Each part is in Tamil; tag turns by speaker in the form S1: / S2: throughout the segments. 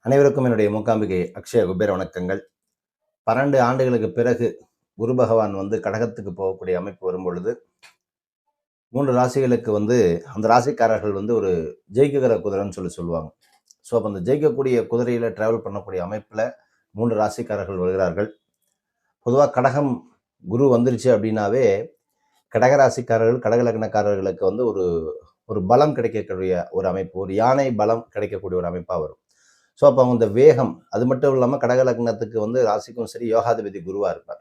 S1: அனைவருக்கும் என்னுடைய மூக்காம்பிகை அக்ஷய குபேர வணக்கங்கள். 12 ஆண்டுகளுக்கு பிறகு குரு பகவான் கடகத்துக்கு போகக்கூடிய அமைப்பு வரும்பொழுது 3 ராசிகளுக்கு அந்த ராசிக்காரர்கள் ஒரு ஜெயிக்குகிற குதிரைன்னு சொல்லுவாங்க. ஸோ அப்போ அந்த ஜெயிக்கக்கூடிய குதிரையில் டிராவல் பண்ணக்கூடிய அமைப்பில் 3 ராசிக்காரர்கள் வருகிறார்கள். பொதுவாக கடகம் குரு வந்துருச்சு அப்படின்னாவே கடகராசிக்காரர்கள் கடக லக்னக்காரர்களுக்கு ஒரு பலம் கிடைக்கக்கூடிய ஒரு அமைப்பு, ஒரு யானை பலம் கிடைக்கக்கூடிய ஒரு அமைப்பாக வரும். ஸோ அப்போ அந்த வேகம், அது மட்டும் இல்லாமல் கடக லக்னத்துக்கு ராசிக்கும் சரி யோகாதிபதி குருவாக இருப்பார்.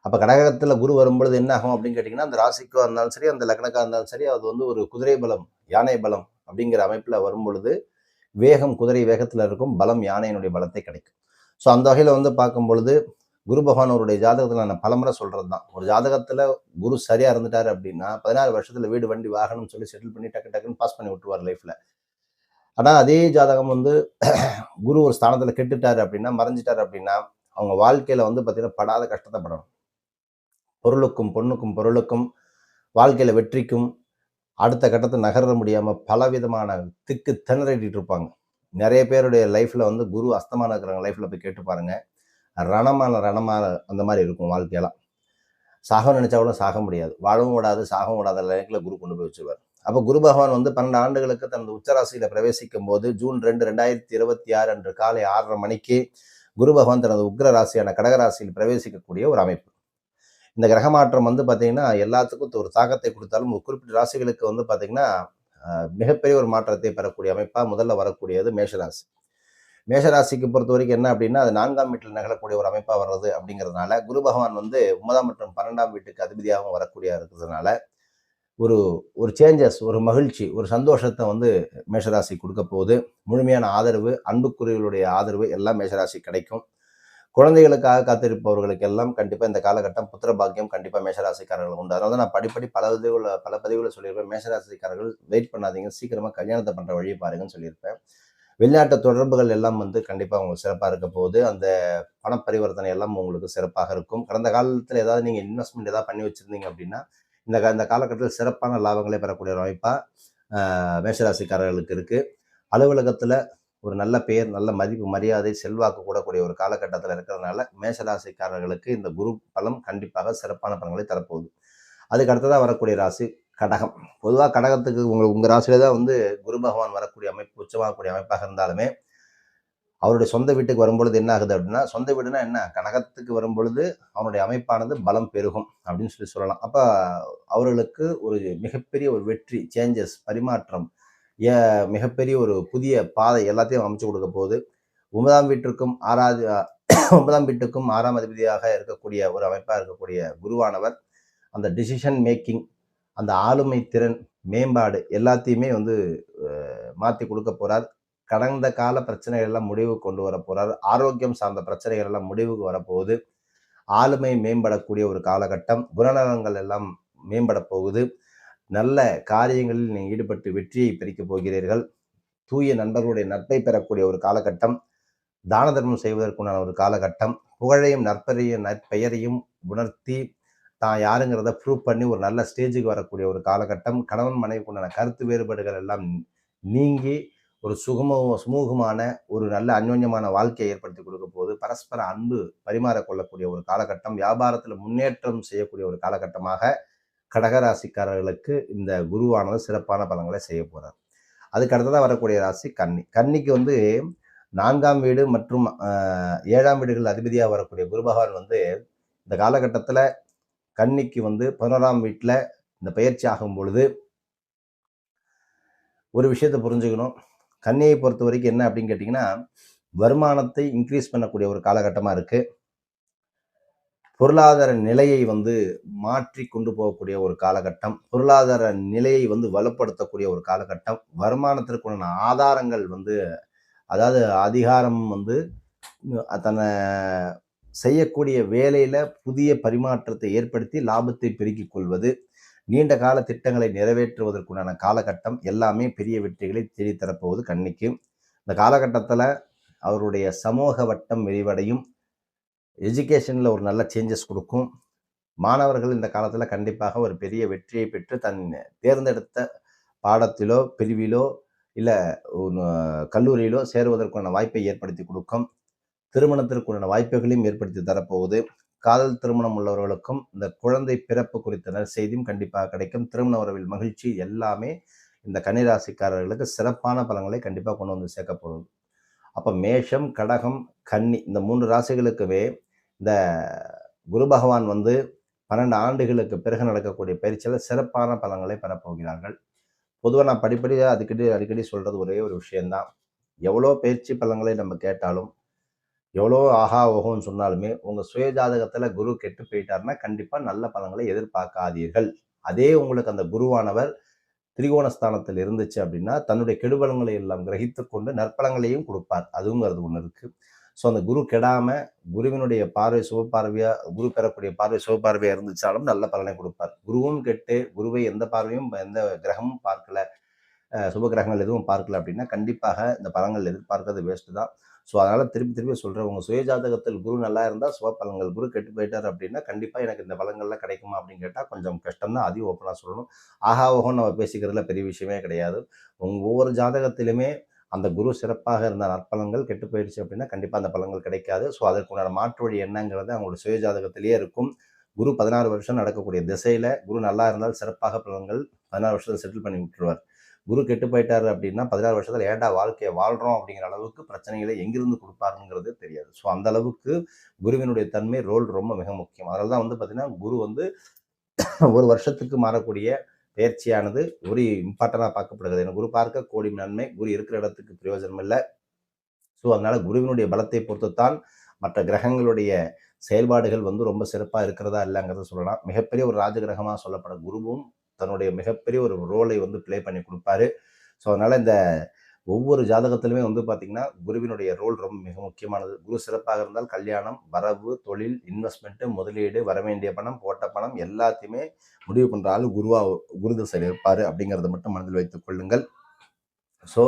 S1: அப்போ கடகத்தில் குரு வரும்பொழுது என்ன ஆகும் அப்படின்னு கேட்டிங்கன்னா, அந்த ராசிக்காக இருந்தாலும் சரி, அந்த லக்னக்காக இருந்தாலும் சரி, அது ஒரு குதிரை பலம், யானை பலம் அப்படிங்கிற அமைப்பில் வரும்பொழுது வேகம் குதிரை வேகத்தில் இருக்கும், பலம் யானையினுடைய பலத்தை கிடைக்கும். ஸோ அந்த வகையில் பார்க்கும் பொழுது குரு பகவான் அவருடைய ஜாதகத்தில் நான் பலமுறை சொல்கிறது தான், ஒரு ஜாதகத்தில் குரு சரியாக இருந்துட்டார் அப்படின்னா 16 வருஷத்தில் வீடு வண்டி வாகனம் சொல்லி செட்டில் பண்ணி டக்கு டக்குன்னு பாஸ் பண்ணி விட்டுருவார் லைஃப்பில். ஆனால் அதே ஜாதகம் குரு ஒரு ஸ்தானத்தில் கெட்டுட்டாரு அப்படின்னா, மறைஞ்சிட்டாரு அப்படின்னா, அவங்க வாழ்க்கையில் பார்த்தீங்கன்னா படாத கஷ்டத்தை படணும். பொருளுக்கும் பொண்ணுக்கும் பொருளுக்கும் வாழ்க்கையில் வெற்றிக்கும் அடுத்த கட்டத்தை நகர முடியாமல் பலவிதமான திக்கு திணறிட்டு இருப்பாங்க. நிறைய பேருடைய லைஃப்பில் குரு அஸ்தமான இருக்கிறவங்க லைஃப்பில் போய் கேட்டு பாருங்க, ரணமான அந்த மாதிரி இருக்கும் வாழ்க்கையெல்லாம். சாக நினைச்சா கூட சாக முடியாது, வாழவும் விடாது, சாகவும் விடாத லைஃப்பில் குரு கொண்டு போய் வச்சுருவார். அப்போ குரு பகவான் 12 ஆண்டுகளுக்கு தனது உச்சராசியில் பிரவேசிக்கும் போது ஜூன் 2, 2026 அன்று காலை 6:30 மணிக்கு குரு பகவான் தனது உக்ர ராசியான கடகராசியில் பிரவேசிக்கக்கூடிய ஒரு அமைப்பு. இந்த கிரக மாற்றம் பார்த்தீங்கன்னா எல்லாத்துக்கும் ஒரு தாக்கத்தை கொடுத்தாலும் ஒரு குறிப்பிட்ட ராசிகளுக்கு பார்த்தீங்கன்னா மிகப்பெரிய ஒரு மாற்றத்தை பெறக்கூடிய அமைப்பாக முதல்ல வரக்கூடியது மேஷராசி. மேஷராசிக்கு பொறுத்த வரைக்கும் என்ன அப்படின்னா, அது 4ஆம் வீட்டில் நிகழக்கூடிய ஒரு அமைப்பாக வர்றது அப்படிங்கிறதுனால குரு பகவான் 9ஆம் மற்றும் 12ஆம் வீட்டுக்கு அதிபதியாகவும் வரக்கூடிய இருக்கிறதுனால ஒரு சேஞ்சஸ், ஒரு மகிழ்ச்சி, ஒரு சந்தோஷத்தை மேஷராசி கொடுக்க போகுது. முழுமையான ஆதரவு, அன்புக்குரியவர்களுடைய ஆதரவு எல்லாம் மேஷராசி கிடைக்கும். குழந்தைகளுக்காக காத்திருப்பவர்களுக்கு எல்லாம் கண்டிப்பாக இந்த காலகட்டம் புத்திர பாக்கியம் கண்டிப்பாக மேஷராசிக்காரர்கள் உண்டு. அதனால தான் நான் படிப்படி பல பதிவுகளை சொல்லியிருப்பேன். மேஷராசிக்காரர்கள் வெயிட் பண்ணாதீங்க, சீக்கிரமாக கல்யாணத்தை பண்ணுற வழியை பாருங்கன்னு சொல்லியிருப்பேன். வெளிநாட்டு தொடர்புகள் எல்லாம் கண்டிப்பாக உங்களுக்கு சிறப்பாக இருக்க போகுது. அந்த பண பரிவர்த்தனை எல்லாம் உங்களுக்கு சிறப்பாக இருக்கும். கடந்த காலத்தில் ஏதாவது நீங்கள் இன்வெஸ்ட்மெண்ட் ஏதாவது பண்ணி வச்சுருந்தீங்க அப்படின்னா இந்த காலகட்டத்தில் சிறப்பான லாபங்களை பெறக்கூடிய ஒரு வாய்ப்பாக மேஷராசிக்காரர்களுக்கு இருக்குது. அலுவலகத்தில் ஒரு நல்ல பெயர், நல்ல மதிப்பு, மரியாதை, செல்வாக்கு கூடக்கூடிய ஒரு காலகட்டத்தில் இருக்கிறதுனால மேஷராசிக்காரர்களுக்கு இந்த குரு பலம் கண்டிப்பாக சிறப்பான பலன்களை தரப்போகுது. அதுக்கு அடுத்ததாக வரக்கூடிய ராசி கடகம். பொதுவாக கடகத்துக்கு உங்கள் ராசியில தான் குரு பகவான் வரக்கூடிய அமைப்பு, உச்சமாகக்கூடிய அமைப்பாக இருந்தாலுமே அவருடைய சொந்த வீட்டுக்கு வரும்பொழுது என்ன ஆகுது அப்படின்னா, சொந்த வீடுனா என்ன, கடகத்துக்கு வரும்பொழுது அவனுடைய அமைப்பானது பலம் பெருகும் அப்படின்னு சொல்லலாம். அப்போ அவர்களுக்கு ஒரு மிகப்பெரிய ஒரு வெற்றி, சேஞ்சஸ், பரிமாற்றம், மிகப்பெரிய ஒரு புதிய பாதை எல்லாத்தையும் அமைச்சு கொடுக்க போகுது. 9ஆம் வீட்டிற்கும் 6ஆம் அதிபதியாக இருக்கக்கூடிய ஒரு அமைப்பாக இருக்கக்கூடிய குருவானவர் அந்த டிசிஷன் மேக்கிங், அந்த ஆளுமை திறன், மேம்பாடு எல்லாத்தையுமே மாற்றி கொடுக்க போகிறார். கடந்த கால பிரச்சனைகள் எல்லாம் முடிவுக்கு கொண்டு வர போறார். ஆரோக்கியம் சார்ந்த பிரச்சனைகள் எல்லாம் முடிவுக்கு வரப்போகுது. ஆளுமை மேம்படக்கூடிய ஒரு காலகட்டம், குணநலங்கள் எல்லாம் மேம்பட போகுது. நல்ல காரியங்களில் நீங்கள் ஈடுபட்டு வெற்றியை பெருக்கப் போகிறீர்கள். தூய நண்பர்களுடைய நட்பை பெறக்கூடிய ஒரு காலகட்டம், தான தர்மம் செய்வதற்குண்டான ஒரு காலகட்டம், புகழையும் நற்பெயரையும் உணர்த்தி தான் யாருங்கிறத ப்ரூவ் பண்ணி ஒரு நல்ல ஸ்டேஜுக்கு வரக்கூடிய ஒரு காலகட்டம். கணவன் மனைவிக்குண்டான கருத்து வேறுபாடுகள் எல்லாம் நீங்கி ஒரு சுமூகமான ஒரு நல்ல அந்யோன்யமான வாழ்க்கையை ஏற்படுத்தி கொடுக்க போது. பரஸ்பர அன்பு பரிமாறக்கொள்ளக்கூடிய ஒரு காலகட்டம், வியாபாரத்தில் முன்னேற்றம் செய்யக்கூடிய ஒரு காலகட்டமாக கடகராசிக்காரர்களுக்கு இந்த குருவானது சிறப்பான பலன்களை செய்ய போறார். அதுக்கு அடுத்ததாக வரக்கூடிய ராசி கன்னி. கன்னிக்கு 4ஆம் வீடு மற்றும் 7ஆம் வீடுகள் அதிபதியாக வரக்கூடிய குரு பகவான் இந்த காலகட்டத்தில் கன்னிக்கு 11ஆம் வீட்டில் இந்த பயிற்சி ஆகும் பொழுது ஒரு விஷயத்தை புரிஞ்சுக்கணும். கன்னியை பொறுத்த வரைக்கும் என்ன அப்படின்னு கேட்டிங்கன்னா, வருமானத்தை இன்க்ரீஸ் பண்ணக்கூடிய ஒரு காலகட்டமாக இருக்குது. பொருளாதார நிலையை மாற்றி கொண்டு போகக்கூடிய ஒரு காலகட்டம், பொருளாதார நிலையை வலுப்படுத்தக்கூடிய ஒரு காலகட்டம், வருமானத்திற்குண்டான ஆதாரங்கள் அதாவது அதிகாரம் தன்னை செய்யக்கூடிய வேலையில் புதிய பரிமாற்றத்தை ஏற்படுத்தி லாபத்தை பெருக்கிக் கொள்வது, நீண்ட கால திட்டங்களை நிறைவேற்றுவதற்குண்டான காலகட்டம் எல்லாமே பெரிய வெற்றிகளை தேடித்தரப்போவது கன்னிக்கு. இந்த காலகட்டத்தில் அவருடைய சமூக வட்டம் விரிவடையும், எஜுகேஷனில் ஒரு நல்ல சேஞ்சஸ் கொடுக்கும். மாணவர்கள் இந்த காலத்தில் கண்டிப்பாக ஒரு பெரிய வெற்றியை பெற்று தன் தேர்ந்தெடுத்த பாடத்திலோ பிரிவிலோ இல்லை கல்லூரியிலோ சேருவதற்கான வாய்ப்பை ஏற்படுத்தி கொடுக்கும். திருமணத்திற்குண்டான வாய்ப்புகளையும் ஏற்படுத்தி தரப்போகுது. காதல் திருமணம் உள்ளவர்களுக்கும் இந்த குழந்தை பிறப்பு குறித்த செய்தியும் கண்டிப்பாக கிடைக்கும். திருமண உறவில் மகிழ்ச்சி எல்லாமே இந்த கன்னிராசிக்காரர்களுக்கு சிறப்பான பலன்களை கண்டிப்பாக கொண்டு வந்து சேர்க்கப்படுது. அப்போ மேஷம், கடகம், கன்னி இந்த 3 ராசிகளுக்குமே இந்த குரு பகவான் வந்து 12 ஆண்டுகளுக்கு பிறகு நடக்கக்கூடிய பயிற்சியில் சிறப்பான பலன்களை பெறப்போகிறார்கள். பொதுவாக நான் படிப்படியாக அடிக்கடி சொல்றது ஒரே ஒரு விஷயம்தான். எவ்வளோ பயிற்சி பலன்களை நம்ம கேட்டாலும், எவ்வளோ ஆஹா ஓஹோன்னு சொன்னாலுமே உங்கள் சுய ஜாதகத்தில் குரு கெட்டு போயிட்டாருன்னா கண்டிப்பாக நல்ல பலன்களை எதிர்பார்க்காதீர்கள். அதே உங்களுக்கு அந்த குருவானவர் திரிகோணஸ்தானத்தில் இருந்துச்சு அப்படின்னா தன்னுடைய கெடுபலங்களை எல்லாம் கிரகித்து கொண்டு நற்பலங்களையும் கொடுப்பார். அதுங்கிறது ஒன்று இருக்கு. ஸோ அந்த குரு கெடாம குருவினுடைய பார்வை சுபப்பார்வையா, குரு பெறக்கூடிய பார்வை சுபப்பார்வையா இருந்துச்சாலும் நல்ல பலனை கொடுப்பார். குருவும் கெட்டு குருவை எந்த பார்வையும் எந்த கிரகமும் பார்க்கல, சுப கிரகங்கள் எதுவும் பார்க்கல அப்படின்னா கண்டிப்பாக இந்த பலன்கள் எதிர்பார்க்கறது வேஸ்ட் தான். ஸோ அதனால திருப்பி திருப்பி சொல்றேன், உங்க சுய ஜாதகத்தில் குரு நல்லா இருந்தால் சுப பலன்கள். குரு கெட்டு போயிட்டார் அப்படின்னா கண்டிப்பா எனக்கு இந்த பலன்கள்லாம் கிடைக்குமா அப்படின்னு கேட்டால் கொஞ்சம் கஷ்டம் தான். அதையும் ஓப்பனாக சொல்லணும். ஆஹா ஓஹோன்னு நம்ம பேசிக்கிறதுல பெரிய விஷயமே கிடையாது. ஒவ்வொரு ஜாதகத்திலுமே அந்த குரு சிறப்பாக இருந்த நற்பலன்கள் கெட்டு போயிடுச்சு அப்படின்னா கண்டிப்பாக அந்த பலன்கள் கிடைக்காது. ஸோ அதற்குண்டான மாற்று வழி என்னங்கிறது அவங்களோட சுய ஜாதகத்திலேயே இருக்கும். குரு 16 வருஷம் நடக்கக்கூடிய திசையில குரு நல்லா இருந்தால் சிறப்பாக பலன்கள் 16 வருஷத்துல செட்டில் பண்ணி விட்டுருவார். குரு கெட்டு போயிட்டாரு அப்படின்னா 16 வருஷத்துல ஏன்டா வாழ்க்கையை வாழ்றோம் அப்படிங்கிற அளவுக்கு பிரச்சனைகளை எங்கிருந்து கொடுப்பாருங்கிறது தெரியாது. ஸோ அந்த அளவுக்கு குருவினுடைய தன்மை ரோல் ரொம்ப மிக முக்கியம். அதனால தான் வந்து பார்த்தீங்கன்னா குரு வந்து ஒரு வருஷத்துக்கு மாறக்கூடிய பயிற்சியானது ஒரு இம்பார்ட்டண்டாக பார்க்கப்படுகிறது. எனக்கு குரு பார்க்க கோடி நன்மை, குரு இருக்கிற இடத்துக்கு பிரயோஜனம் இல்லை. ஸோ அதனால குருவினுடைய பலத்தை பொறுத்துத்தான் மற்ற கிரகங்களுடைய செயல்பாடுகள் வந்து ரொம்ப சிறப்பாக இருக்கிறதா இல்லைங்கிறத சொல்லலாம். மிகப்பெரிய ஒரு ராஜகிரகமாக சொல்லப்பட குருவும் தன்னுடைய மிகப்பெரிய ஒரு ரோலை வந்து பிளே பண்ணி கொடுப்பாரு. ஸோ அதனால இந்த ஒவ்வொரு ஜாதகத்திலுமே வந்து பார்த்தீங்கன்னா குருவினுடைய ரோல் ரொம்ப மிக முக்கியமானது. குரு சிறப்பாக இருந்தால் கல்யாணம், வரவு, தொழில், இன்வெஸ்ட்மெண்ட், முதலீடு, வரவேண்டிய பணம், போட்ட பணம் எல்லாத்தையுமே முடிவு பண்ற ஆளு குரு திசையில் இருப்பாரு அப்படிங்கிறத மட்டும் மனதில் வைத்துக் கொள்ளுங்கள். ஸோ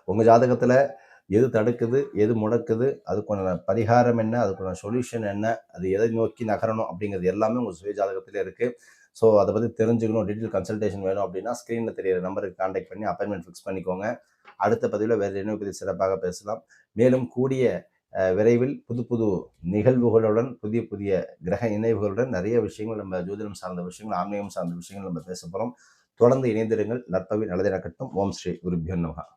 S1: உங்க ஜாதகத்துல எது தடுக்குது, எது முடக்குது, அதுக்கான பரிகாரம் என்ன, அதுக்கான சொல்யூஷன் என்ன, அது எதை நோக்கி நகரணும் அப்படிங்கிறது எல்லாமே உங்கள் சுய ஜாதகத்திலே இருக்குது. ஸோ அதை பற்றி தெரிஞ்சுக்கணும், டீட்டெயில் கன்சல்டேஷன் வேணும் அப்படின்னா ஸ்க்ரீனில் தெரியிற நம்பருக்கு கான்டாக்ட் பண்ணி அப்பாயின்மெண்ட் ஃபிக்ஸ் பண்ணிக்கோங்க. அடுத்த பதிவில் வேறு என்ன பற்றி சிறப்பாக பேசலாம். மேலும் கூடிய விரைவில் புது புது நிகழ்வுகளுடன் புதிய புதிய கிரக இணைவுகளுடன் நிறைய விஷயங்கள் நம்ம ஜோதிடம் சார்ந்த விஷயங்கள், ஆன்மீகம் சார்ந்த விஷயங்கள் நம்ம பேச போகிறோம். தொடர்ந்து இணைந்திருங்கள். நற்பவி நல்லதே நடக்கட்டும். ஓம் ஸ்ரீ குருபியோ நமஹ.